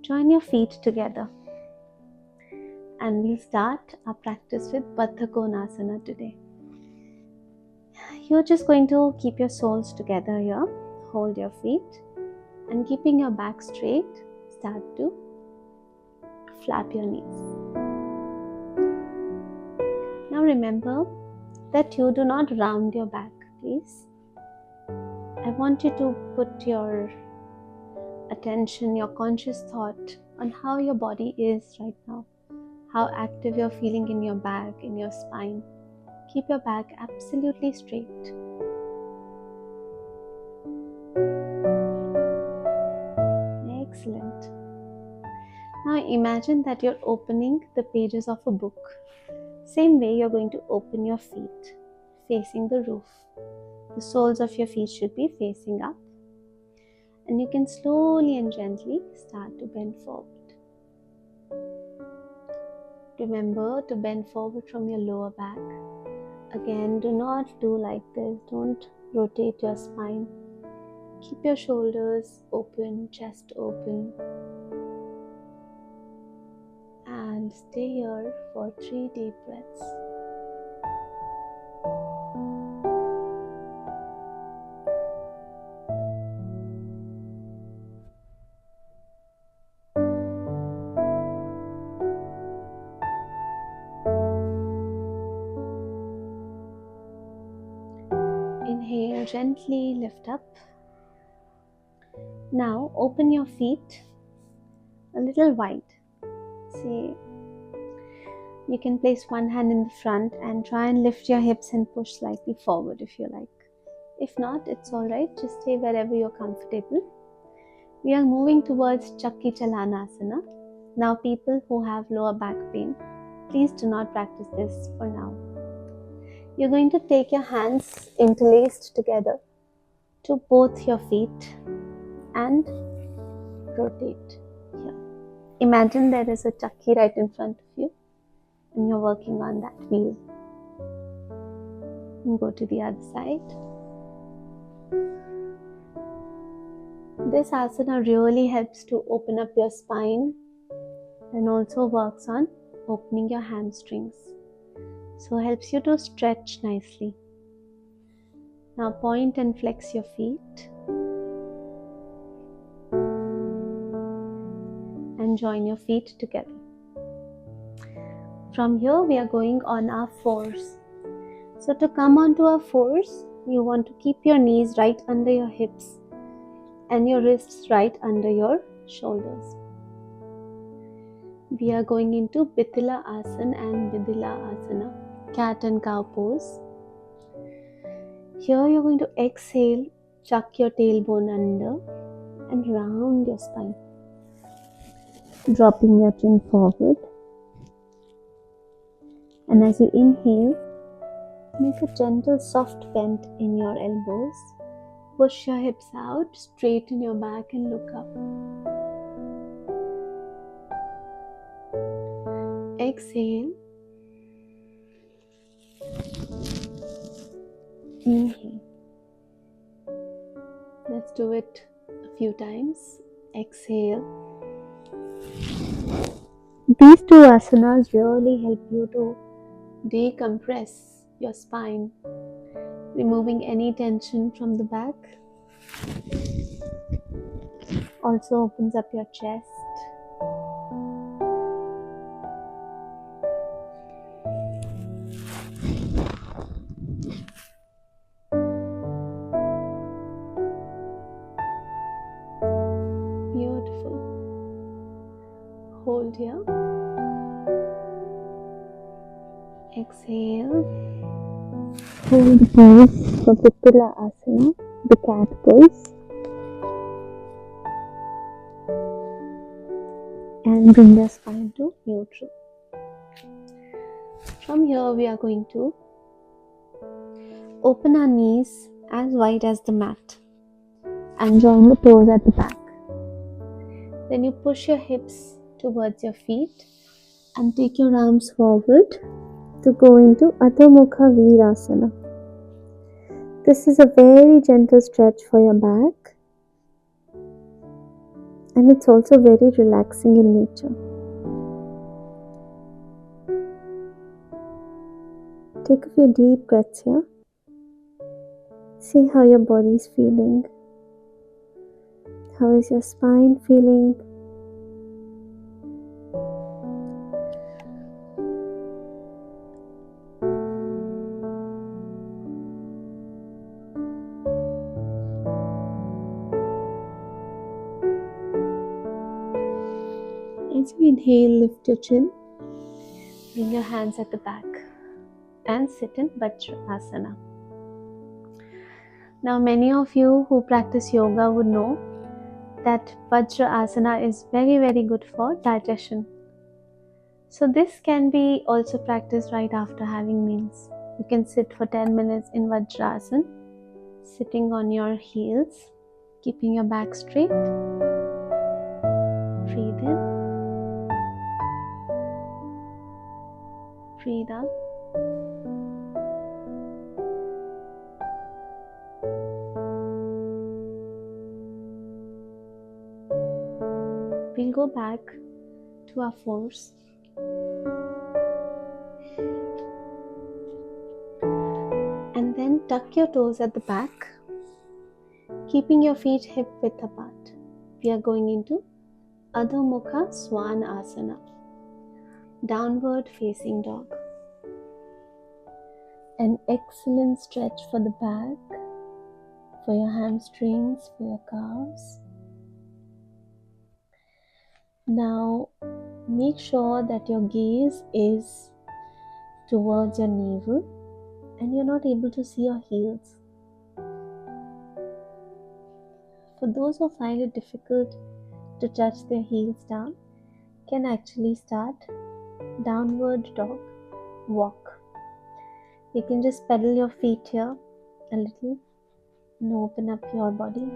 Join your feet together. And we'll start our practice with Baddha Konasana today. You're just going to keep your soles together here. Hold your feet. And keeping your back straight, start to flap your knees. Now remember that you do not round your back, please. I want you to put your attention, your conscious thought on how your body is right now, how active you're feeling in your back, in your spine. Keep your back absolutely straight. Excellent. Now imagine that you're opening the pages of a book. Same way you're going to open your feet, facing the roof. The soles of your feet should be facing up. And you can slowly and gently start to bend forward. Remember to bend forward from your lower back. Again, do not do like this. Don't rotate your spine. Keep your shoulders open, chest open. And stay here for 3 deep breaths. Inhale, gently lift up. Now open your feet a little wide. See, you can place one hand in the front and try and lift your hips and push slightly forward if you like. If not, it's alright, just stay wherever you're comfortable. We are moving towards Chakki Chalanasana. Now people who have lower back pain, please do not practice this for now. You're going to take your hands interlaced together to both your feet and rotate here. Imagine there is a chakki right in front of you and you're working on that wheel. And go to the other side. This asana really helps to open up your spine and also works on opening your hamstrings. So helps you to stretch nicely. Now point and flex your feet. And join your feet together. From here we are going on our fours. So to come onto our fours, you want to keep your knees right under your hips and your wrists right under your shoulders. We are going into Bitilasana and Bidalasana, cat and cow pose. Here you're going to exhale, chuck your tailbone under and round your spine. Dropping your chin forward. And as you inhale, make a gentle soft bend in your elbows. Push your hips out, straighten your back and look up. Exhale. Inhale. Let's do it a few times. Exhale. These two asanas really help you to decompress your spine, removing any tension from the back. Also opens up your chest. Beautiful. Hold here. Exhale. Hold the pose for Bitilasana, the cat pose. And bring the spine to neutral. From here we are going to open our knees as wide as the mat and join the toes at the back. Then you push your hips towards your feet and take your arms forward to go into Adho, Mukha, Virasana. This is a very gentle stretch for your back. and it's also very relaxing in nature. Take a few deep breaths here. See how your body is feeling. How is your spine feeling? As you inhale, lift your chin. Bring your hands at the back and sit in Bidalasana. Now, many of you who practice yoga would know that Vajrasana is very, very good for digestion. So this can be also practiced right after having meals. You can sit for 10 minutes in Vajrasana, sitting on your heels, keeping your back straight. Breathe in. Breathe out. We'll go back to our force. And then tuck your toes at the back, keeping your feet hip width apart. We are going into Adho Mukha Swan Asana, downward facing dog. An excellent stretch for the back, for your hamstrings, for your calves. Now make sure that your gaze is towards your navel and you're not able to see your heels. For those who find it difficult to touch their heels down, can actually start downward dog walk. You can just pedal your feet here a little and open up your body.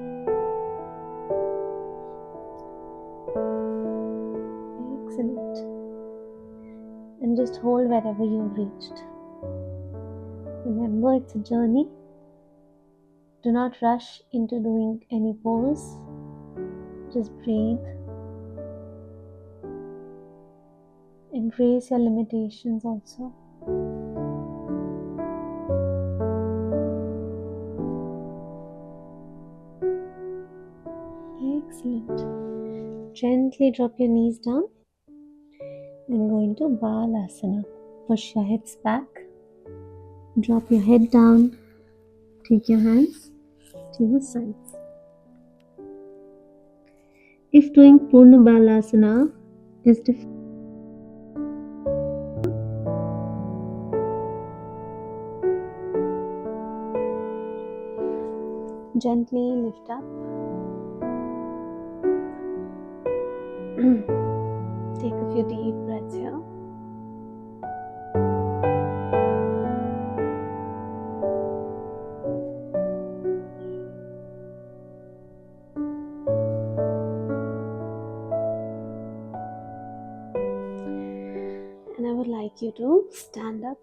Excellent. And just hold wherever you've reached. Remember, it's a journey. Do not rush into doing any pose. Just breathe. Embrace your limitations also. Excellent. Gently drop your knees down and go into Bidalasana. Push your hips back. Drop your head down. Take your hands to your sides. If doing Purna Bidalasana is difficult, gently lift up. Take a few deep breaths here. And I would like you to stand up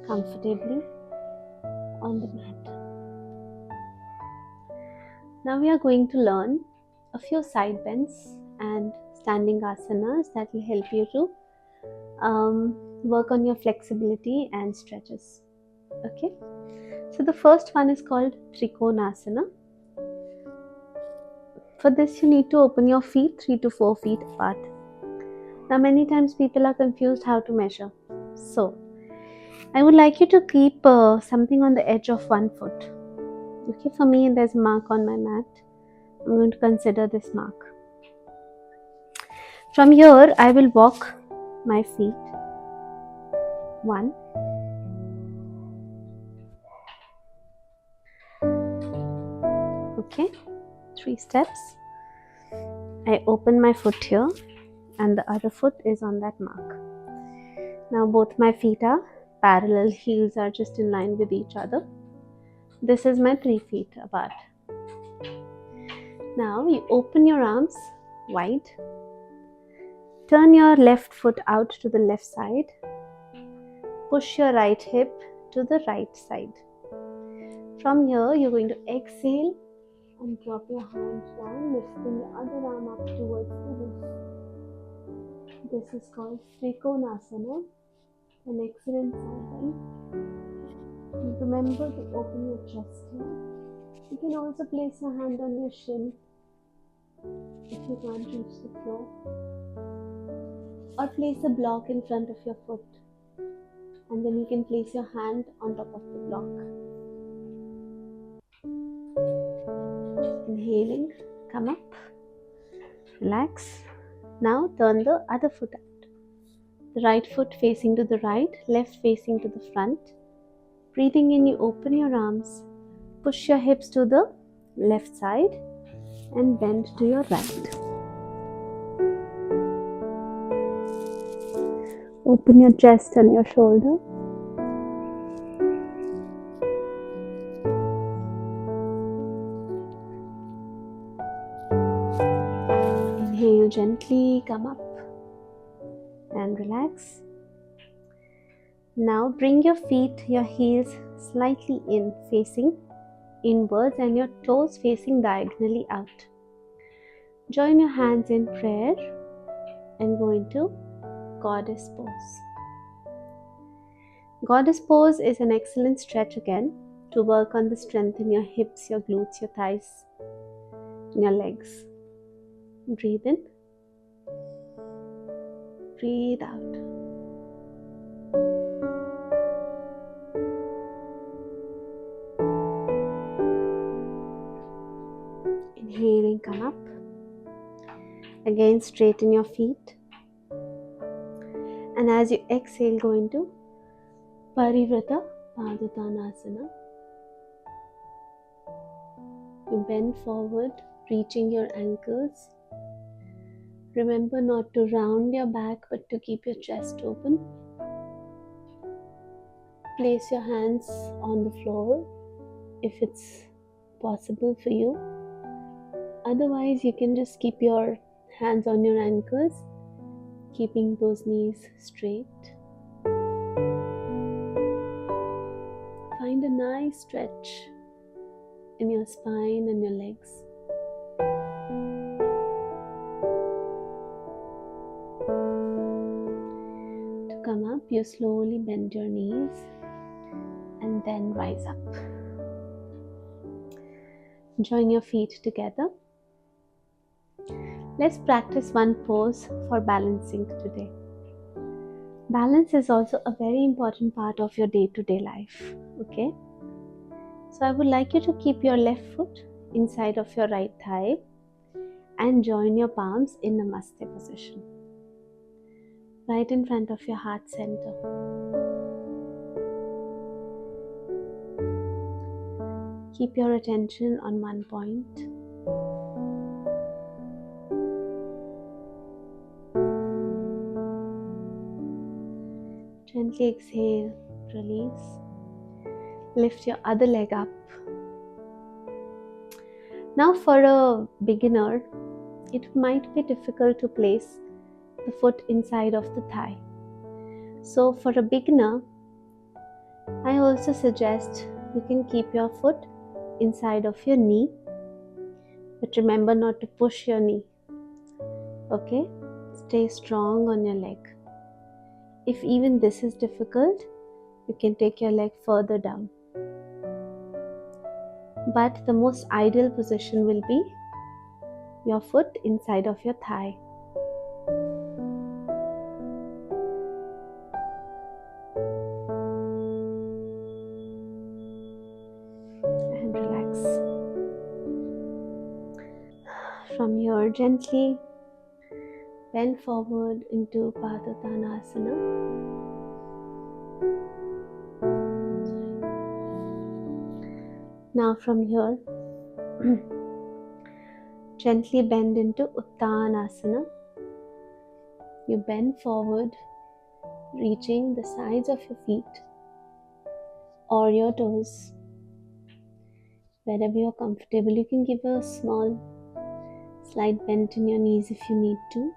comfortably on the mat. Now we are going to learn a few side bends and standing asanas that will help you to work on your flexibility and stretches. Okay, so the first one is called Konasana. For this you need to open your feet 3 to 4 feet apart. Now many times people are confused how to measure. So I would like you to keep something on the edge of one foot. Okay, for me there's a mark on my mat. I'm going to consider this mark. From here I will walk my feet. 1, 3 steps. I open my foot here and the other foot is on that mark. Now both my feet are parallel, heels are just in line with each other. This is my 3 feet apart. Now you open your arms wide. Turn your left foot out to the left side. Push your right hip to the right side. From here you're going to exhale, And drop your hands down, lifting your other arm up towards the roof. This is called Konasana, an excellent side bend. And remember to open your chest here. You can also place your hand on your shin if you can't reach the floor, or place a block in front of your foot, and then you can place your hand on top of the block. Inhaling, come up, relax. Now turn the other foot out. The right foot facing to the right, left facing to the front. Breathing in, you open your arms, push your hips to the left side and bend to your right. Open your chest and your shoulder. Inhale gently, come up and relax. Now bring your feet, your heels slightly in, facing inwards, and your toes facing diagonally out. Join your hands in prayer and go into Goddess pose. Goddess pose is an excellent stretch again to work on the strength in your hips, your glutes, your thighs, and your legs. Breathe in. Breathe out. Inhaling, come up. Again, straighten your feet. And as you exhale, go into Parivrata Padottanasana. You bend forward, reaching your ankles. Remember not to round your back, but to keep your chest open. Place your hands on the floor if it's possible for you. Otherwise, you can just keep your hands on your ankles, keeping those knees straight. Find a nice stretch in your spine and your legs. To come up, you slowly bend your knees and then rise up. Join your feet together. Let's practice one pose for balancing today. Balance is also a very important part of your day-to-day life, okay? So I would like you to keep your left foot inside of your right thigh and join your palms in Namaste position, right in front of your heart center. Keep your attention on one point. Gently exhale, release. Lift your other leg up. Now for a beginner, it might be difficult to place the foot inside of the thigh. So for a beginner, I also suggest you can keep your foot inside of your knee, but remember not to push your knee. Okay? Stay strong on your leg. If even this is difficult, you can take your leg further down. But the most ideal position will be your foot inside of your thigh. And relax. From here, gently bend forward into Padottanasana. Now from here, gently bend into Uttanasana. You bend forward, reaching the sides of your feet or your toes. Wherever you're comfortable, you can give a small slight bend in your knees if you need to.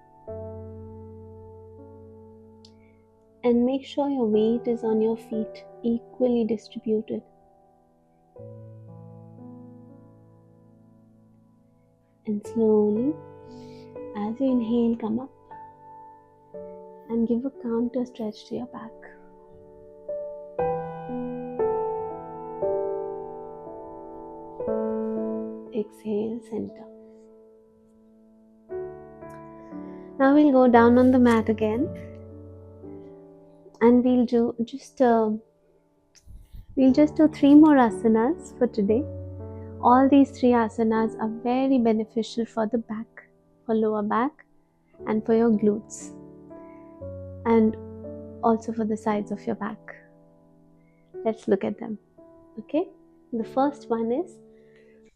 And make sure your weight is on your feet, equally distributed. And slowly, as you inhale, come up and give a counter stretch to your back. Exhale, center. Now we'll go down on the mat again, and we'll just do 3 more asanas for today. All these 3 asanas are very beneficial for the back, for lower back, and for your glutes, and also for the sides of your back. Let's look at them. Okay, the first one is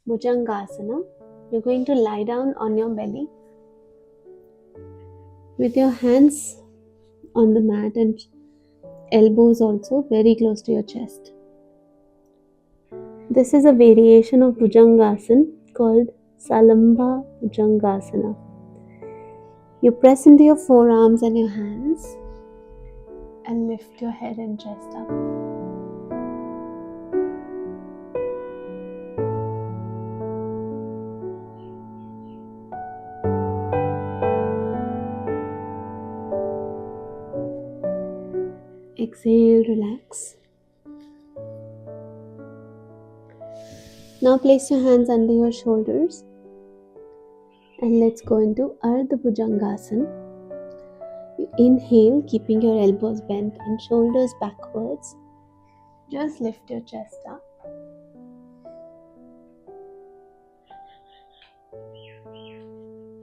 Bhujangasana. You're going to lie down on your belly with your hands on the mat and elbows also very close to your chest. This is a variation of Bhujangasana called Salamba Bhujangasana. You press into your forearms and your hands and lift your head and chest up. Exhale, relax. Now place your hands under your shoulders and let's go into Ardha Bhujangasana. You inhale, keeping your elbows bent and shoulders backwards. Just lift your chest up.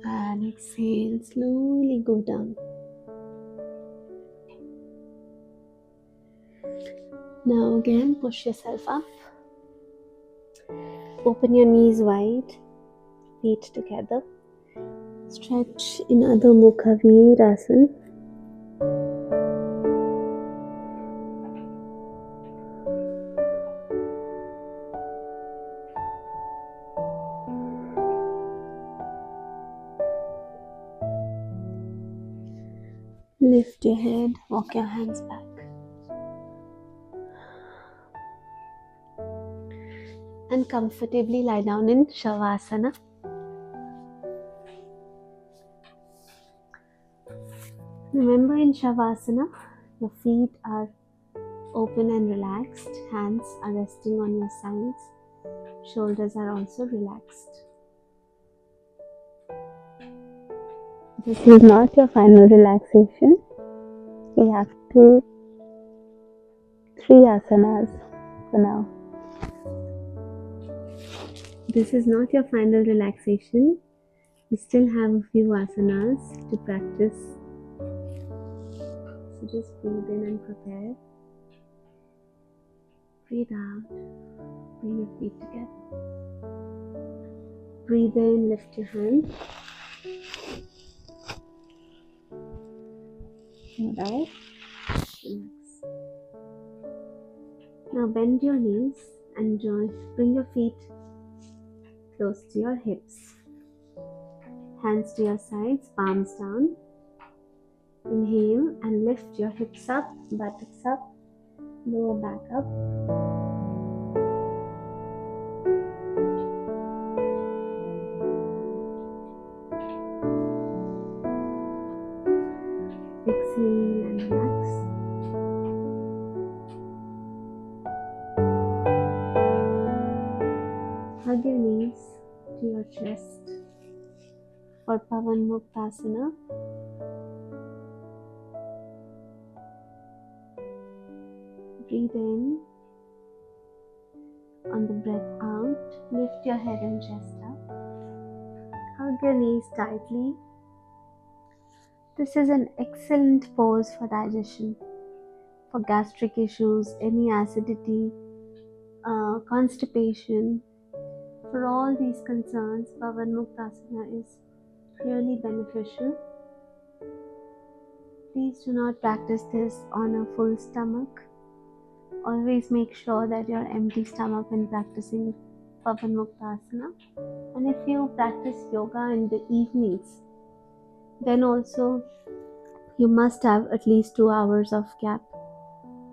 And exhale, slowly go down. Now again, push yourself up. Open your knees wide, feet together. Stretch in Adho Mukha Virasana. Lift your head, walk your hands back. And comfortably lie down in Shavasana. Remember, in Shavasana, your feet are open and relaxed, hands are resting on your sides, shoulders are also relaxed. This is not your final relaxation. We have 3 asanas for now. This is not your final relaxation. We still have a few asanas to practice. So just breathe in and prepare. Breathe out. Bring your feet together. Breathe in, lift your hands. Breathe out. Relax. Now bend your knees and bring your feet close to your hips. Hands to your sides, palms down. Inhale and lift your hips up, buttocks up, lower back up. Exhale and relax. Hug your knees to your chest for Mukha. Breathe in. On the breath out, lift your head and chest up. Hug your knees tightly. This is an excellent pose for digestion, for gastric issues, any acidity, constipation. For all these concerns, Mukha is really beneficial. Please do not practice this on a full stomach. Always make sure that you're empty stomach when practicing Mukha. And if you practice yoga in the evenings, then also you must have at least 2 hours of gap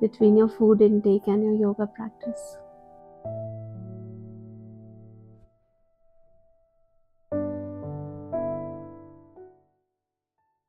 between your food intake and your yoga practice.